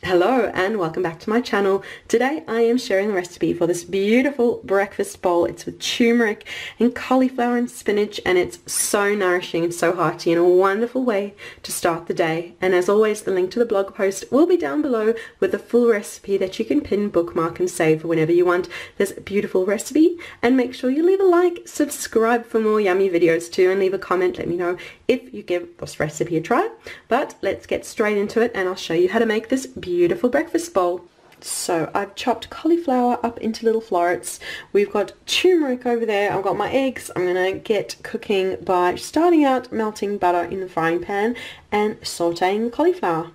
Hello and welcome back to my channel. Today I am sharing the recipe for this beautiful breakfast bowl. It's with turmeric and cauliflower and spinach, and it's so nourishing and so hearty and a wonderful way to start the day. And as always, the link to the blog post will be down below with the full recipe that you can pin, bookmark and save for whenever you want this beautiful recipe. And make sure you leave a like, subscribe for more yummy videos too, and leave a comment. Let me know if you give this recipe a try. But let's get straight into it and I'll show you how to make this beautiful breakfast bowl. So I've chopped cauliflower up into little florets. We've got turmeric over there. I've got my eggs. I'm going to get cooking by starting out melting butter in the frying pan and sauteing the cauliflower.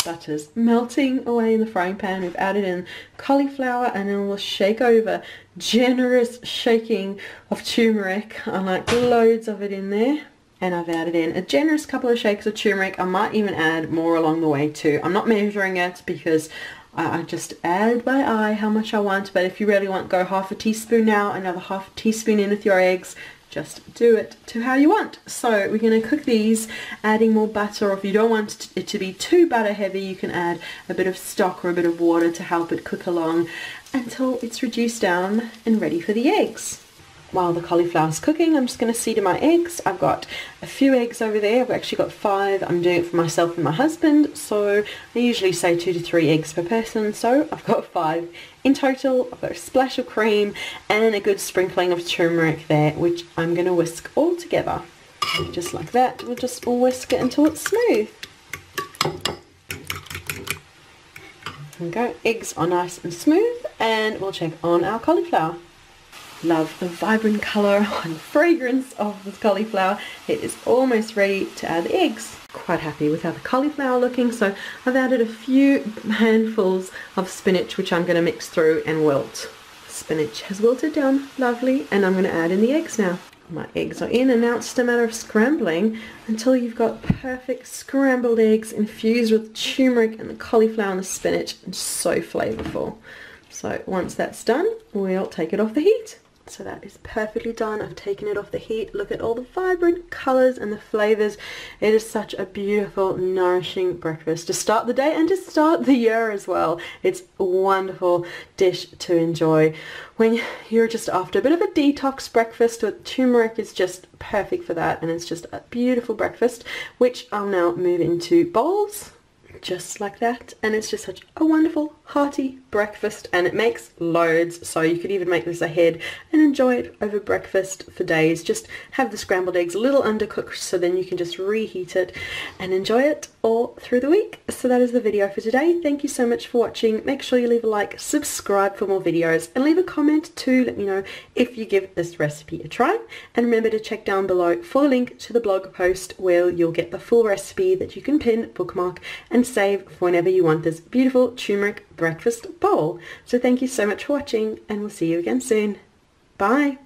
Butter's melting away in the frying pan. We've added in cauliflower and then we'll shake over. Generous shaking of turmeric. I like loads of it in there. And I've added in a generous couple of shakes of turmeric. I might even add more along the way too. I'm not measuring it because I just add by eye how much I want. But if you really want, go half a teaspoon now, another half a teaspoon in with your eggs. Just do it to how you want. So we're going to cook these, adding more butter, or if you don't want it to be too butter heavy, you can add a bit of stock or a bit of water to help it cook along until it's reduced down and ready for the eggs. While the cauliflower is cooking, I'm just going to season my eggs. I've got a few eggs over there. I've actually got 5. I'm doing it for myself and my husband, so I usually say 2 to 3 eggs per person, so I've got 5 in total. I've got a splash of cream and a good sprinkling of turmeric there, which I'm going to whisk all together. Just like that. We'll just whisk it until it's smooth. There we go. Eggs are nice and smooth, and we'll check on our cauliflower. Love the vibrant colour and fragrance of the cauliflower. It is almost ready to add the eggs. Quite happy with how the cauliflower looking, so I've added a few handfuls of spinach which I'm going to mix through and wilt. Spinach has wilted down lovely, and I'm going to add in the eggs now. My eggs are in, and now it's just a matter of scrambling until you've got perfect scrambled eggs infused with turmeric and the cauliflower and the spinach, and so flavourful. So once that's done, we'll take it off the heat. So that is perfectly done. I've taken it off the heat. Look at all the vibrant colours and the flavours. It is such a beautiful, nourishing breakfast to start the day and to start the year as well. It's a wonderful dish to enjoy when you're just after a bit of a detox breakfast. With turmeric is just perfect for that, and it's just a beautiful breakfast, which I'll now move into bowls. Just like that, and it's just such a wonderful hearty breakfast, and it makes loads, so you could even make this ahead and enjoy it over breakfast for days. Just have the scrambled eggs a little undercooked, so then you can just reheat it and enjoy it all through the week. So that is the video for today. Thank you so much for watching. Make sure you leave a like, subscribe for more videos, and leave a comment to let me know if you give this recipe a try. And remember to check down below for the link to the blog post where you'll get the full recipe that you can pin, bookmark and save for whenever you want this beautiful turmeric breakfast bowl. So thank you so much for watching, and we'll see you again soon. Bye.